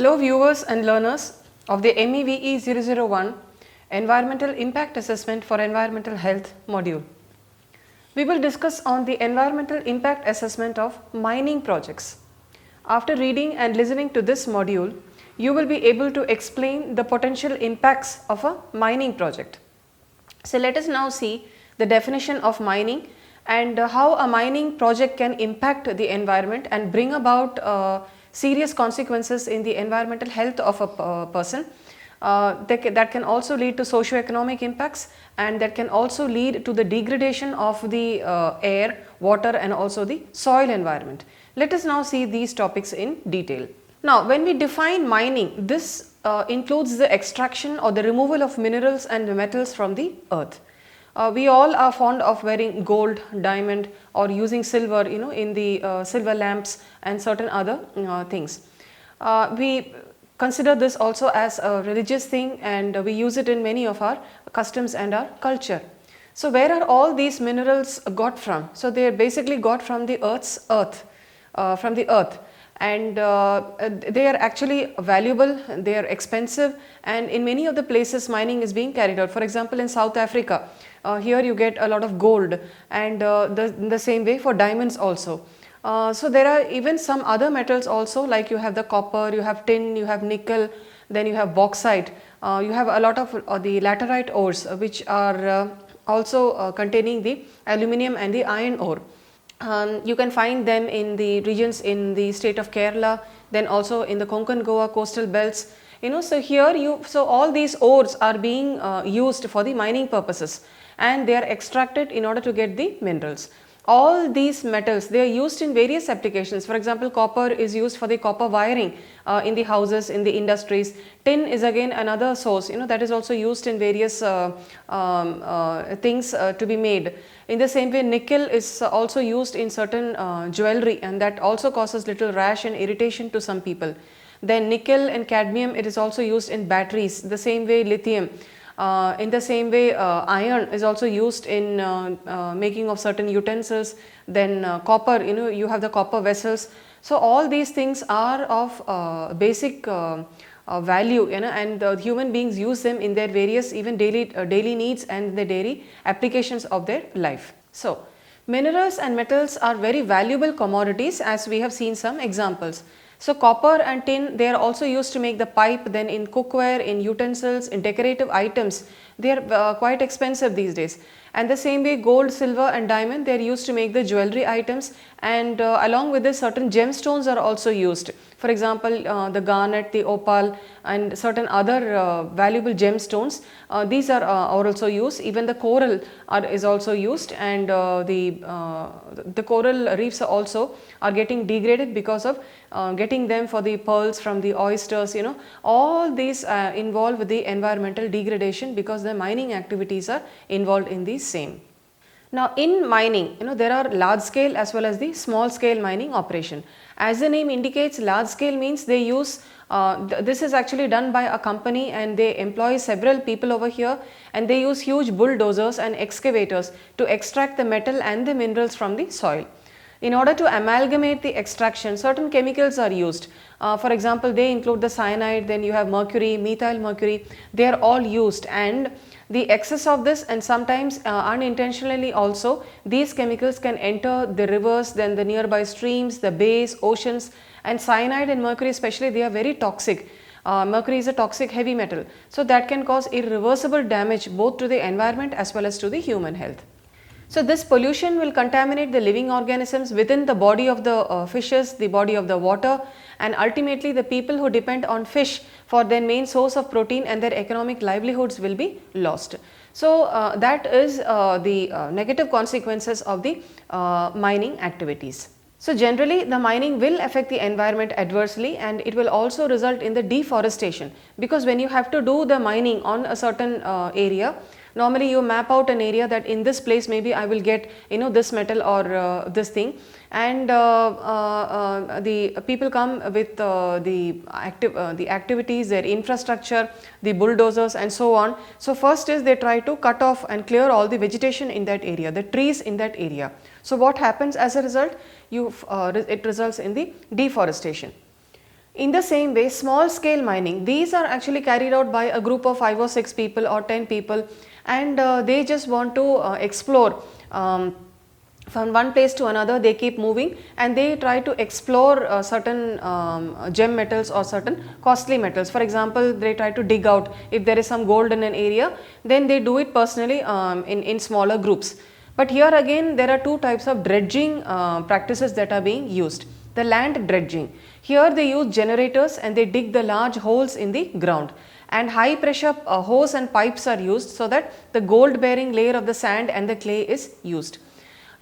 Hello viewers and learners of the MEVE 001 Environmental Impact Assessment for Environmental Health module. We will discuss on the environmental impact assessment of mining projects. After reading and listening to this module, you will be able to explain the potential impacts of a mining project. So let us now see the definition of mining and how a mining project can impact the environment and bring about serious consequences in the environmental health of a person. That can also lead to socio-economic impacts, and that can also lead to the degradation of the air, water and also the soil environment. Let us now see these topics in detail. Now, when we define mining, this includes the extraction or the removal of minerals and metals from the earth. We all are fond of wearing gold, diamond or using silver, in the silver lamps and certain other things. We consider this also as a religious thing, and we use it in many of our customs and our culture. So where are all these minerals got from? So they are basically got from the earth, and they are actually valuable, they are expensive, and in many of the places mining is being carried out. For example, in South Africa, here you get a lot of gold, and the same way for diamonds also. So there are even some other metals also, like you have the copper, you have tin, you have nickel, then you have bauxite, you have a lot of the laterite ores, which are also containing the aluminum and the iron ore. You can find them in the regions in the state of Kerala, then also in the Konkan Goa coastal belts. So here so all these ores are being used for the mining purposes, and they are extracted in order to get the minerals. All these metals, they are used in various applications. For example, copper is used for the copper wiring in the houses, in the industries. Tin is again another source, that is also used in various things to be made. In the same way, nickel is also used in certain jewelry, and that also causes little rash and irritation to some people. Then nickel and cadmium, it is also used in batteries. The same way, lithium. In the same way, iron is also used in making of certain utensils. Then copper, you have the copper vessels. So all these things are of basic value, and human beings use them in their various even daily needs and the daily applications of their life. So minerals and metals are very valuable commodities, as we have seen some examples. So copper and tin, they are also used to make the pipe, then in cookware, in utensils, in decorative items. They are quite expensive these days. And the same way, gold, silver and diamond, they are used to make the jewelry items, and along with this, certain gemstones are also used. For example, the garnet, the opal and certain other valuable gemstones, these are also used. Even the coral is also used, and the coral reefs also are getting degraded because of getting them for the pearls from the oysters. All these involve the environmental degradation because the mining activities are involved in these same. Now in mining, there are large scale as well as the small scale mining operation. As the name indicates, large scale means they use, this is actually done by a company, and they employ several people over here, and they use huge bulldozers and excavators to extract the metal and the minerals from the soil. In order to amalgamate the extraction, certain chemicals are used. For example, they include the cyanide, then you have mercury, methyl mercury, they are all used, and the excess of this, and sometimes unintentionally also, these chemicals can enter the rivers, then the nearby streams, the bays, oceans, and cyanide and mercury especially, they are very toxic. Mercury is a toxic heavy metal, so that can cause irreversible damage both to the environment as well as to the human health. So this pollution will contaminate the living organisms within the body of the fishes, the body of the water, and ultimately the people who depend on fish for their main source of protein and their economic livelihoods will be lost. So that is the negative consequences of the mining activities. So generally the mining will affect the environment adversely, and it will also result in the deforestation, because when you have to do the mining on a certain area, normally you map out an area that in this place maybe I will get this metal or this thing, and the people come with the activities, their infrastructure, the bulldozers and so on. So first is they try to cut off and clear all the vegetation in that area, the trees in that area. So what happens as a result? It results in the deforestation. In the same way, small scale mining, these are actually carried out by a group of 5 or 6 people or 10 people, and they just want to explore from one place to another. They keep moving and they try to explore certain gem metals or certain costly metals. For example, they try to dig out if there is some gold in an area, then they do it personally in smaller groups. But here again there are two types of dredging practices that are being used. The land dredging, here they use generators and they dig the large holes in the ground, and high pressure hose and pipes are used so that the gold bearing layer of the sand and the clay is used.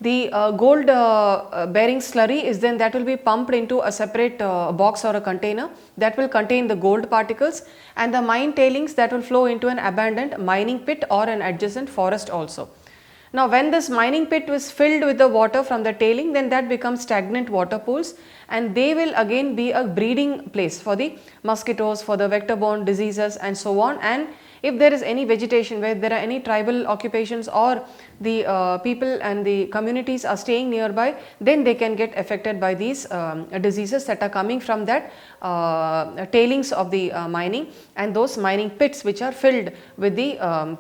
The gold bearing slurry is then that will be pumped into a separate box or a container that will contain the gold particles, and the mine tailings that will flow into an abandoned mining pit or an adjacent forest also. Now, when this mining pit was filled with the water from the tailing, then that becomes stagnant water pools, and they will again be a breeding place for the mosquitoes, for the vector borne diseases and so on. And if there is any vegetation where there are any tribal occupations or the people and the communities are staying nearby, then they can get affected by these diseases that are coming from that tailings of the mining and those mining pits which are filled with the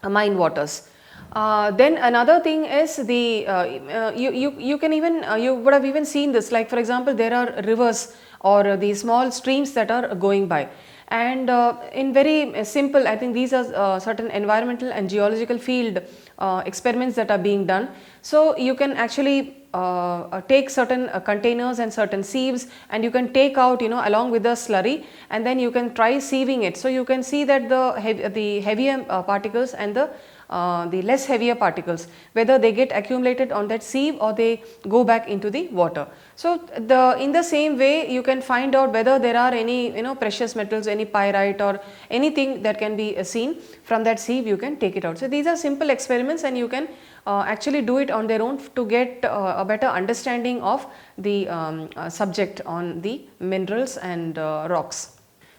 mine waters. Then another thing is the you can even you would have even seen this, like for example there are rivers or the small streams that are going by, and in very simple, I think these are certain environmental and geological field experiments that are being done. So you can actually take certain containers and certain sieves, and you can take out along with the slurry, and then you can try sieving it. So you can see that the heavier particles and the less heavier particles, whether they get accumulated on that sieve or they go back into the water. So in the same way you can find out whether there are any precious metals, any pyrite or anything that can be seen from that sieve, you can take it out. So these are simple experiments, and you can actually do it on their own to get a better understanding of the subject on the minerals and rocks.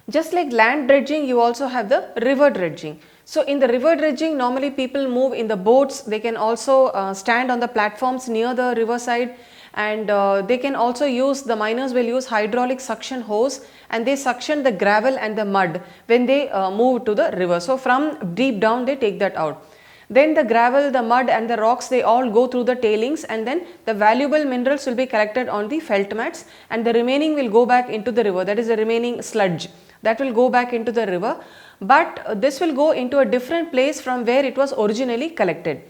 Just like land dredging, you also have the river dredging. So in the river dredging, normally people move in the boats. They can also stand on the platforms near the riverside, and they can also use, the miners will use hydraulic suction hose, and they suction the gravel and the mud when they move to the river. So from deep down they take that out. Then the gravel, the mud and the rocks, they all go through the tailings, and then the valuable minerals will be collected on the felt mats, and the remaining will go back into the river. That is the remaining sludge that will go back into the river, but this will go into a different place from where it was originally collected.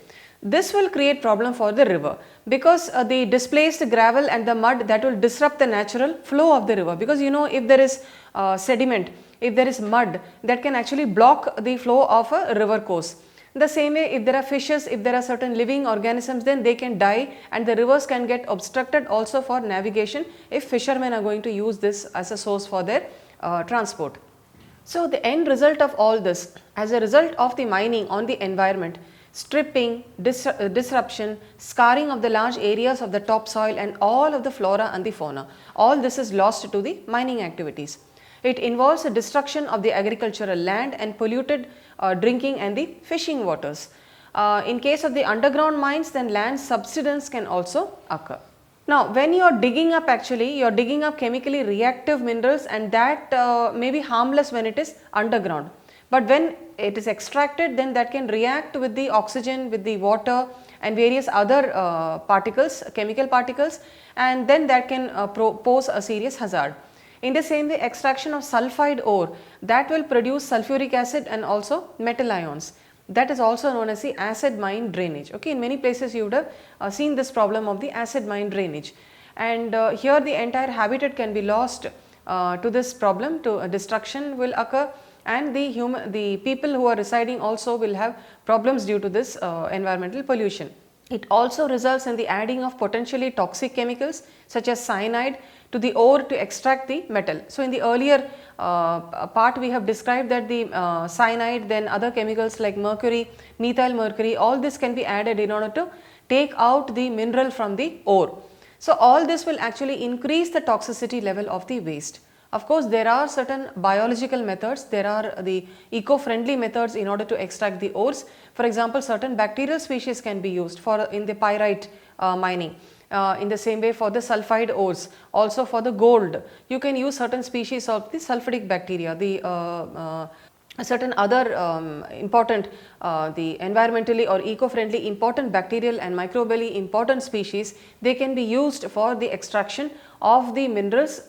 This will create problem for the river, because the displaced gravel and the mud, that will disrupt the natural flow of the river, because if there is sediment, if there is mud, that can actually block the flow of a river course. The same way, if there are fishes, if there are certain living organisms, then they can die, and the rivers can get obstructed also for navigation if fishermen are going to use this as a source for their transport. So the end result of all this, as a result of the mining on the environment, stripping, disruption, scarring of the large areas of the topsoil and all of the flora and the fauna, all this is lost to the mining activities. It involves the destruction of the agricultural land and polluted drinking and the fishing waters. In case of the underground mines, then land subsidence can also occur. Now, when you are digging up, actually you are digging up chemically reactive minerals, and that may be harmless when it is underground. But when it is extracted, then that can react with the oxygen, with the water and various other particles, chemical particles, and then that can pose a serious hazard. In the same way, extraction of sulfide ore, that will produce sulfuric acid and also metal ions. That is also known as the acid mine drainage. Okay, in many places you would have seen this problem of the acid mine drainage, and here the entire habitat can be lost to this problem, to destruction will occur, and the people who are residing also will have problems due to this environmental pollution. It also results in the adding of potentially toxic chemicals such as cyanide to the ore to extract the metal. So in the earlier part we have described that the cyanide, then other chemicals like mercury, methyl mercury, all this can be added in order to take out the mineral from the ore. So all this will actually increase the toxicity level of the waste. Of course, there are certain biological methods, there are the eco-friendly methods in order to extract the ores. For example, certain bacterial species can be used for in the pyrite mining. In the same way for the sulfide ores, also for the gold, you can use certain species of the sulfidic bacteria, the certain other important the environmentally or eco-friendly important bacterial and microbially important species, they can be used for the extraction of the minerals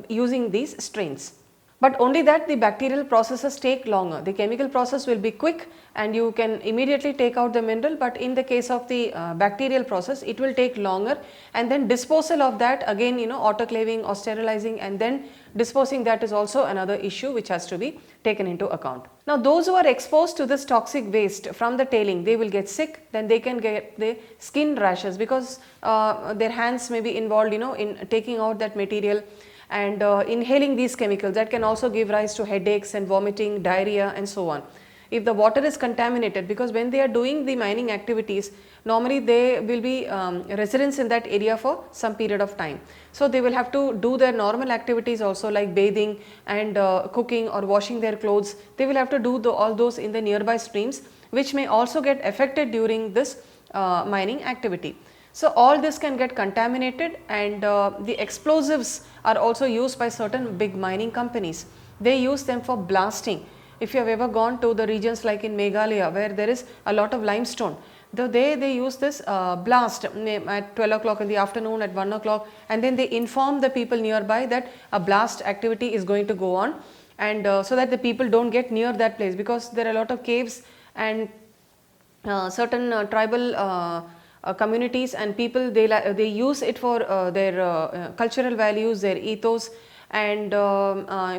using these strains. But only that the bacterial processes take longer. The chemical process will be quick and you can immediately take out the mineral, but in the case of the bacterial process it will take longer, and then disposal of that again, autoclaving or sterilizing and then disposing, that is also another issue which has to be taken into account. Now those who are exposed to this toxic waste from the tailing, they will get sick, then they can get the skin rashes because their hands may be involved in taking out that material, and inhaling these chemicals, that can also give rise to headaches and vomiting, diarrhea and so on. If the water is contaminated, because when they are doing the mining activities, normally they will be residents in that area for some period of time. So they will have to do their normal activities also, like bathing and cooking or washing their clothes. They will have to do all those in the nearby streams, which may also get affected during this mining activity. So all this can get contaminated, and the explosives are also used by certain big mining companies. They use them for blasting. If you have ever gone to the regions like in Meghalaya where there is a lot of limestone, they use this blast at 12 o'clock in the afternoon, at 1 o'clock, and then they inform the people nearby that a blast activity is going to go on, and so that the people don't get near that place, because there are a lot of caves and certain tribal communities and people, they use it for their cultural values, their ethos, and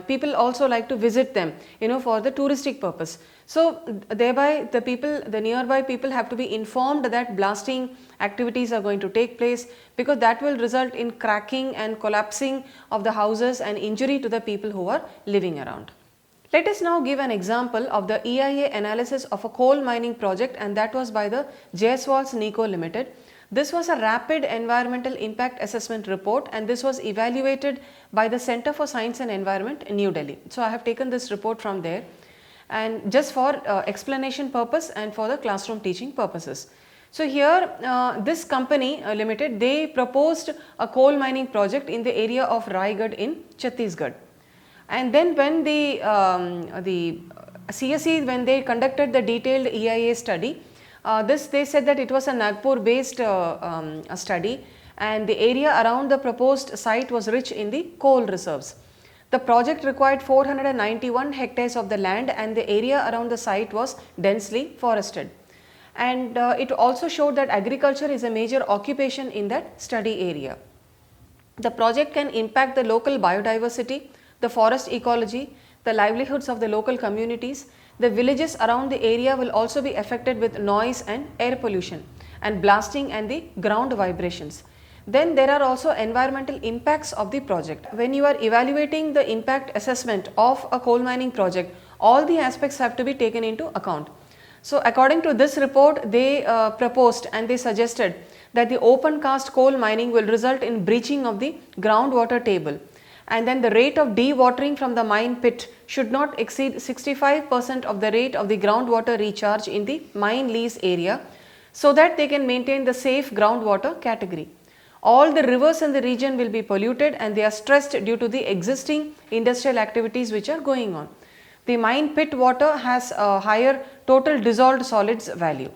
people also like to visit them for the touristic purpose. So thereby the nearby people have to be informed that blasting activities are going to take place, because that will result in cracking and collapsing of the houses and injury to the people who are living around. Let us now give an example of the EIA analysis of a coal mining project, and that was by the Jaiswal's Nico Limited. This was a rapid environmental impact assessment report, and this was evaluated by the Center for Science and Environment in New Delhi. So I have taken this report from there, and just for explanation purpose and for the classroom teaching purposes. So here this company limited, they proposed a coal mining project in the area of Raigad in Chhattisgarh. And then when the CSE, when they conducted the detailed EIA study, they said that it was a Nagpur based study, and the area around the proposed site was rich in the coal reserves. The project required 491 hectares of the land, and the area around the site was densely forested. And it also showed that agriculture is a major occupation in that study area. The project can impact the local biodiversity, the forest ecology, the livelihoods of the local communities. The villages around the area will also be affected with noise and air pollution and blasting and the ground vibrations. Then there are also environmental impacts of the project. When you are evaluating the impact assessment of a coal mining project, all the aspects have to be taken into account. So according to this report, they proposed and they suggested that the open cast coal mining will result in breaching of the groundwater table, and then the rate of dewatering from the mine pit should not exceed 65% of the rate of the groundwater recharge in the mine lease area, so that they can maintain the safe groundwater category. All the rivers in the region will be polluted, and they are stressed due to the existing industrial activities which are going on. The mine pit water has a higher total dissolved solids value.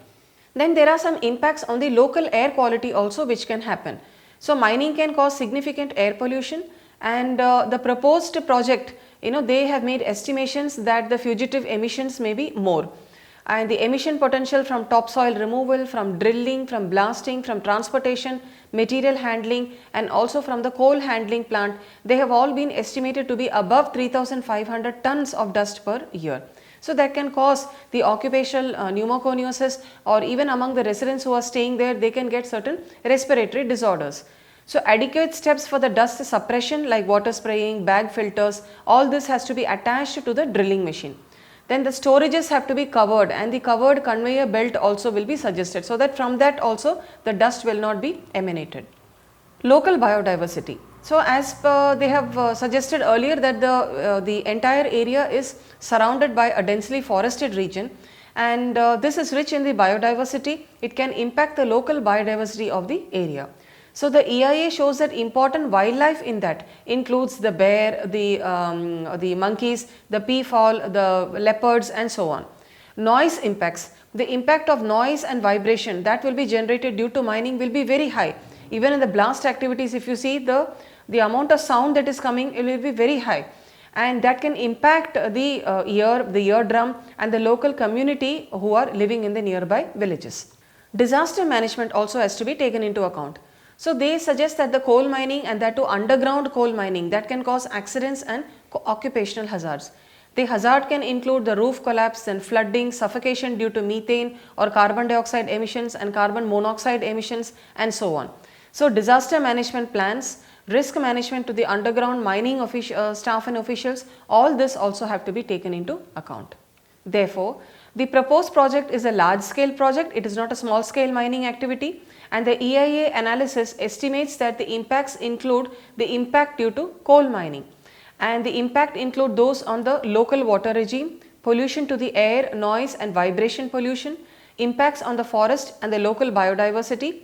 Then there are some impacts on the local air quality also which can happen. So mining can cause significant air pollution, and the proposed project, they have made estimations that the fugitive emissions may be more, and the emission potential from topsoil removal, from drilling, from blasting, from transportation, material handling, and also from the coal handling plant, they have all been estimated to be above 3,500 tons of dust per year. So that can cause the occupational pneumoconiosis, or even among the residents who are staying there, they can get certain respiratory disorders. So adequate steps for the dust suppression like water spraying, bag filters, all this has to be attached to the drilling machine. Then the storages have to be covered, and the covered conveyor belt also will be suggested, so that from that also the dust will not be emanated. Local biodiversity. So as they have suggested earlier that the entire area is surrounded by a densely forested region, and this is rich in the biodiversity. It can impact the local biodiversity of the area. So the EIA shows that important wildlife in that includes the bear, the monkeys, the peafowl, the leopards and so on. Noise impacts. The impact of noise and vibration that will be generated due to mining will be very high. Even in the blast activities, if you see the amount of sound that is coming, it will be very high, and that can impact the eardrum and the local community who are living in the nearby villages. Disaster management also has to be taken into account. So they suggest that the coal mining, and that to underground coal mining, that can cause accidents and occupational hazards. The hazard can include the roof collapse and flooding, suffocation due to methane or carbon dioxide emissions and carbon monoxide emissions and so on. So disaster management plans, risk management to the underground mining staff and officials, all this also have to be taken into account. Therefore, the proposed project is a large scale project, it is not a small scale mining activity, and the EIA analysis estimates that the impacts include the impact due to coal mining, and the impact include those on the local water regime, pollution to the air, noise and vibration pollution, impacts on the forest and the local biodiversity.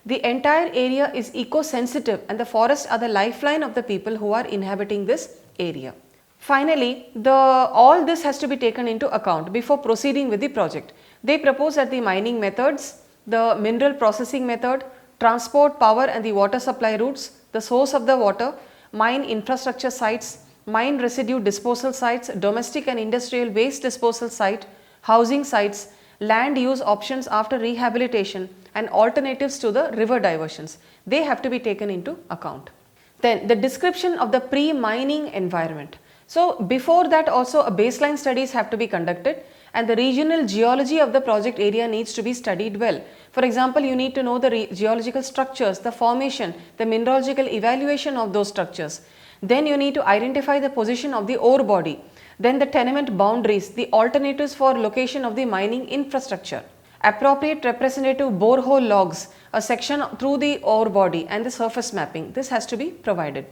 The entire area is eco-sensitive, and the forests are the lifeline of the people who are inhabiting this area. Finally, all this has to be taken into account before proceeding with the project. They propose that the mining methods, the mineral processing method, transport, power and the water supply routes, the source of the water, mine infrastructure sites, mine residue disposal sites, domestic and industrial waste disposal site, housing sites, land use options after rehabilitation and alternatives to the river diversions, they have to be taken into account. Then the description of the pre-mining environment. So before that also a baseline studies have to be conducted, and the regional geology of the project area needs to be studied well. For example, you need to know the geological structures, the formation, the mineralogical evaluation of those structures. Then you need to identify the position of the ore body, then the tenement boundaries, the alternatives for location of the mining infrastructure, appropriate representative borehole logs, a section through the ore body and the surface mapping, this has to be provided.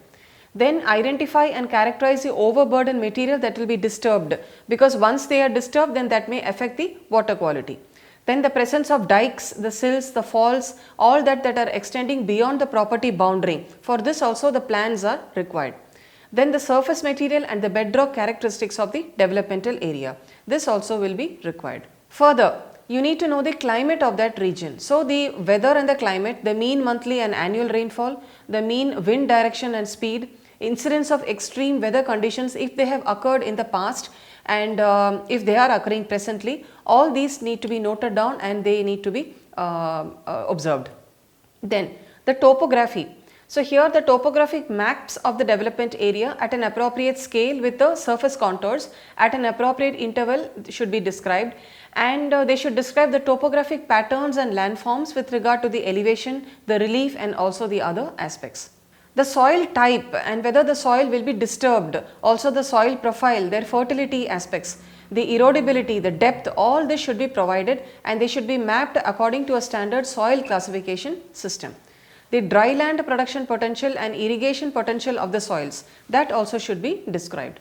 Then identify and characterize the overburden material that will be disturbed, because once they are disturbed, then that may affect the water quality. Then the presence of dikes, the sills, the falls, all that are extending beyond the property boundary. For this also the plans are required. Then the surface material and the bedrock characteristics of the developmental area. This also will be required. Further, you need to know the climate of that region. So the weather and the climate, the mean monthly and annual rainfall, the mean wind direction and speed, incidence of extreme weather conditions if they have occurred in the past, and if they are occurring presently, all these need to be noted down and they need to be observed. Then the topography. So here the topographic maps of the development area at an appropriate scale with the surface contours at an appropriate interval should be described, and they should describe the topographic patterns and landforms with regard to the elevation, the relief and also the other aspects. The soil type and whether the soil will be disturbed, also the soil profile, their fertility aspects, the erodibility, the depth, all this should be provided and they should be mapped according to a standard soil classification system. The dry land production potential and irrigation potential of the soils, that also should be described.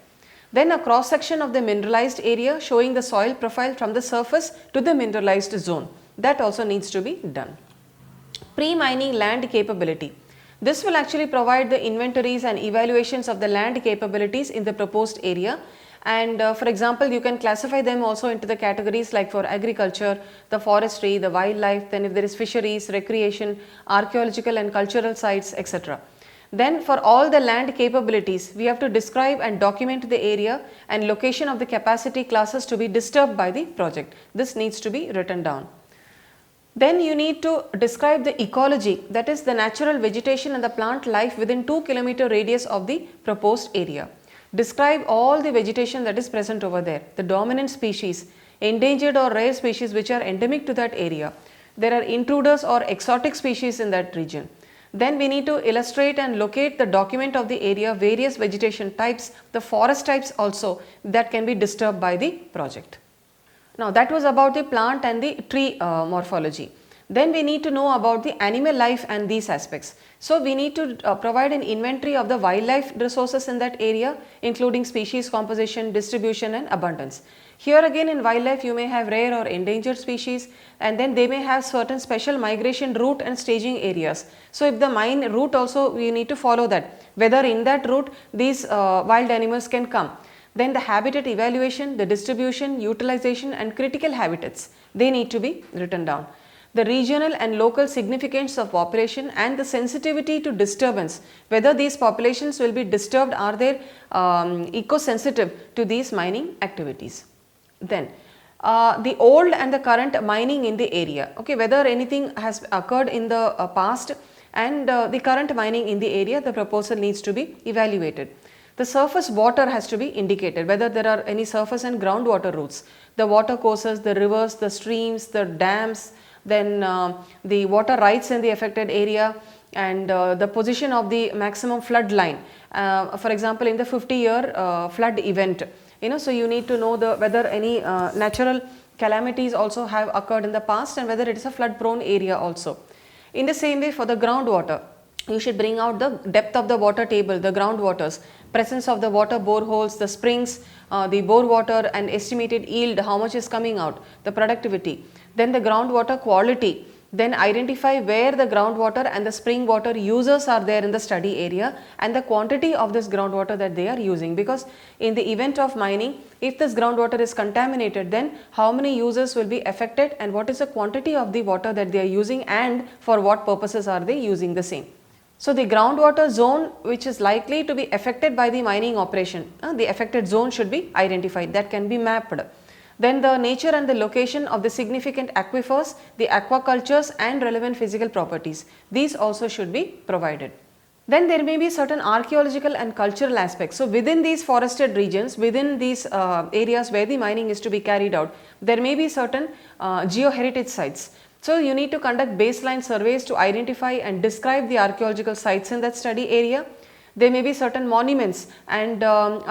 Then a cross section of the mineralized area showing the soil profile from the surface to the mineralized zone, that also needs to be done. Pre-mining land capability. This will actually provide the inventories and evaluations of the land capabilities in the proposed area, and for example, you can classify them also into the categories like for agriculture, the forestry, the wildlife, then if there is fisheries, recreation, archaeological and cultural sites, etc. Then for all the land capabilities, we have to describe and document the area and location of the capacity classes to be disturbed by the project. This needs to be written down. Then you need to describe the ecology, that is the natural vegetation and the plant life within 2 km radius of the proposed area. Describe all the vegetation that is present over there, the dominant species, endangered or rare species which are endemic to that area. There are intruders or exotic species in that region. Then we need to illustrate and locate the document of the area, various vegetation types, the forest types also that can be disturbed by the project. Now that was about the plant and the tree morphology. Then we need to know about the animal life and these aspects. So we need to provide an inventory of the wildlife resources in that area, including species composition, distribution and abundance. Here again in wildlife you may have rare or endangered species, and then they may have certain special migration route and staging areas. So if the mine route also we need to follow that, whether in that route these wild animals can come. Then the habitat evaluation, the distribution, utilization and critical habitats, they need to be written down. The regional and local significance of population and the sensitivity to disturbance, whether these populations will be disturbed, are they eco-sensitive to these mining activities. Then the old and the current mining in the area, okay, whether anything has occurred in the past and the current mining in the area, the proposal needs to be evaluated. The surface water has to be indicated, whether there are any surface and groundwater routes, the water courses, the rivers, the streams, the dams, then the water rights in the affected area, and the position of the maximum flood line. For example, in the 50-year flood event, so you need to know whether any natural calamities also have occurred in the past and whether it is a flood prone area also. In the same way, for the groundwater, you should bring out the depth of the water table, the groundwaters, presence of the water boreholes, the springs, the bore water and estimated yield, how much is coming out, the productivity. Then the groundwater quality, then identify where the groundwater and the spring water users are there in the study area and the quantity of this groundwater that they are using, because in the event of mining, if this groundwater is contaminated, then how many users will be affected and what is the quantity of the water that they are using and for what purposes are they using the same. So the groundwater zone which is likely to be affected by the mining operation, the affected zone should be identified, that can be mapped. Then the nature and the location of the significant aquifers, the aquacultures and relevant physical properties, these also should be provided. Then there may be certain archaeological and cultural aspects. So within these forested regions, within these areas where the mining is to be carried out, there may be certain geoheritage sites. So you need to conduct baseline surveys to identify and describe the archaeological sites in that study area. There may be certain monuments and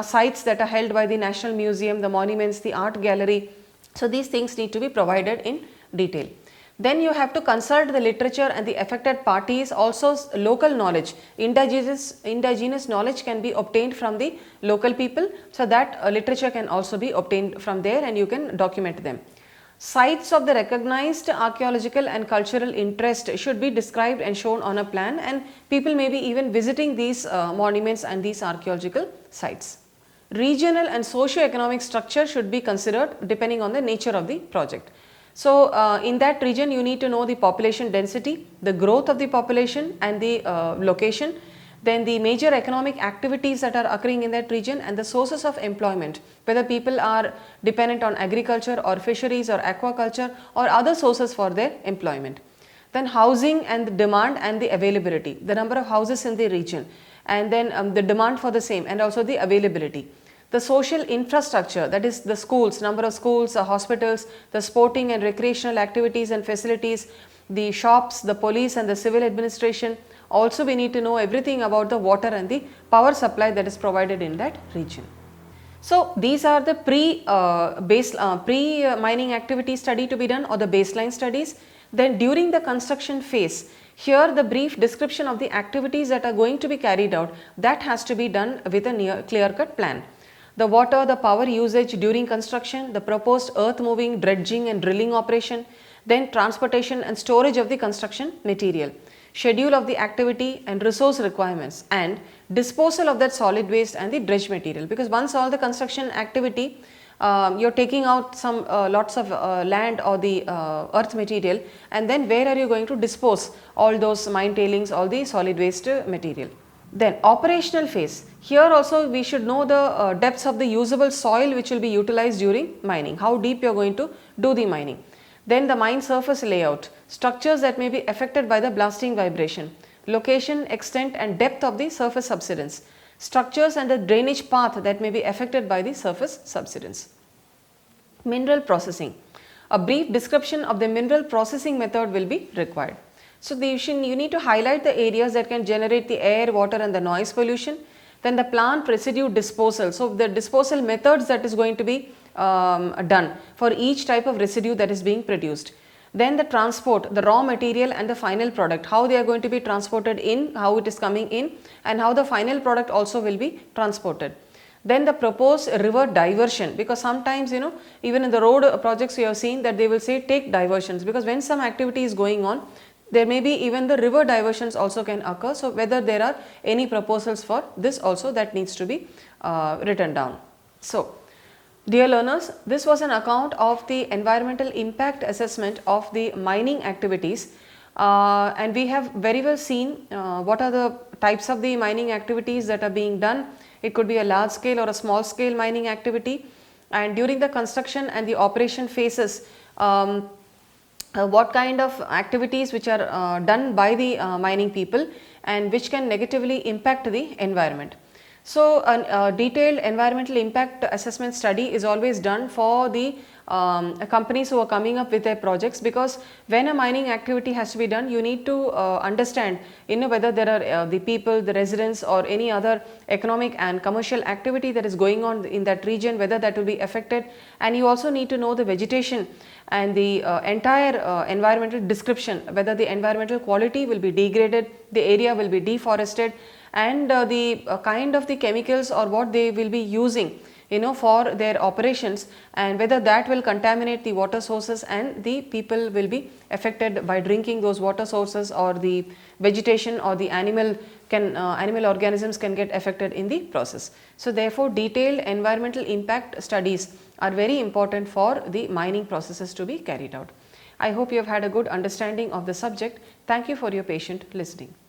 sites that are held by the National Museum, the monuments, the art gallery. So these things need to be provided in detail. Then you have to consult the literature and the affected parties, also local knowledge, indigenous knowledge can be obtained from the local people. So that literature can also be obtained from there and you can document them. Sites of the recognized archaeological and cultural interest should be described and shown on a plan, and people may be even visiting these monuments and these archaeological sites. Regional and socio-economic structure should be considered depending on the nature of the project. So in that region you need to know the population density, the growth of the population and the location, then the major economic activities that are occurring in that region and the sources of employment, whether people are dependent on agriculture or fisheries or aquaculture or other sources for their employment. Then housing and the demand and the availability, the number of houses in the region, and then the demand for the same and also the availability. The social infrastructure, that is the schools, number of schools, hospitals, the sporting and recreational activities and facilities, the shops, the police and the civil administration. Also we need to know everything about the water and the power supply that is provided in that region. So these are the pre-mining activity study to be done, or the baseline studies. Then during the construction phase, here the brief description of the activities that are going to be carried out, that has to be done with a clear-cut plan. The water, the power usage during construction, the proposed earth moving, dredging and drilling operation, then transportation and storage of the construction material, schedule of the activity and resource requirements, and disposal of that solid waste and the dredge material. Because once all the construction activity, you are taking out some lots of land or the earth material, and then where are you going to dispose all those mine tailings, all the solid waste material. Then operational phase, here also we should know the depths of the usable soil which will be utilized during mining, how deep you are going to do the mining. Then the mine surface layout, structures that may be affected by the blasting vibration, location, extent and depth of the surface subsidence, structures and the drainage path that may be affected by the surface subsidence. Mineral processing, a brief description of the mineral processing method will be required. So you need to highlight the areas that can generate the air, water and the noise pollution. Then the plant residue disposal, so the disposal methods that is going to be done for each type of residue that is being produced. Then the transport, the raw material and the final product, how they are going to be transported in, how it is coming in and how the final product also will be transported. Then the proposed river diversion, because sometimes even in the road projects you have seen that they will say take diversions, because when some activity is going on, there may be even the river diversions also can occur. So whether there are any proposals for this also, that needs to be written down. So dear learners, this was an account of the environmental impact assessment of the mining activities, and we have very well seen what are the types of the mining activities that are being done. It could be a large scale or a small scale mining activity, and during the construction and the operation phases, what kind of activities which are done by the mining people and which can negatively impact the environment. So a detailed environmental impact assessment study is always done for the companies who are coming up with their projects, because when a mining activity has to be done, you need to understand whether there are the people, the residents, or any other economic and commercial activity that is going on in that region, whether that will be affected. And you also need to know the vegetation and the entire environmental description, whether the environmental quality will be degraded, the area will be deforested, and the kind of the chemicals or what they will be using for their operations, and whether that will contaminate the water sources and the people will be affected by drinking those water sources, or the vegetation or the animal organisms can get affected in the process. So therefore detailed environmental impact studies are very important for the mining processes to be carried out. I hope you have had a good understanding of the subject. Thank you for your patient listening.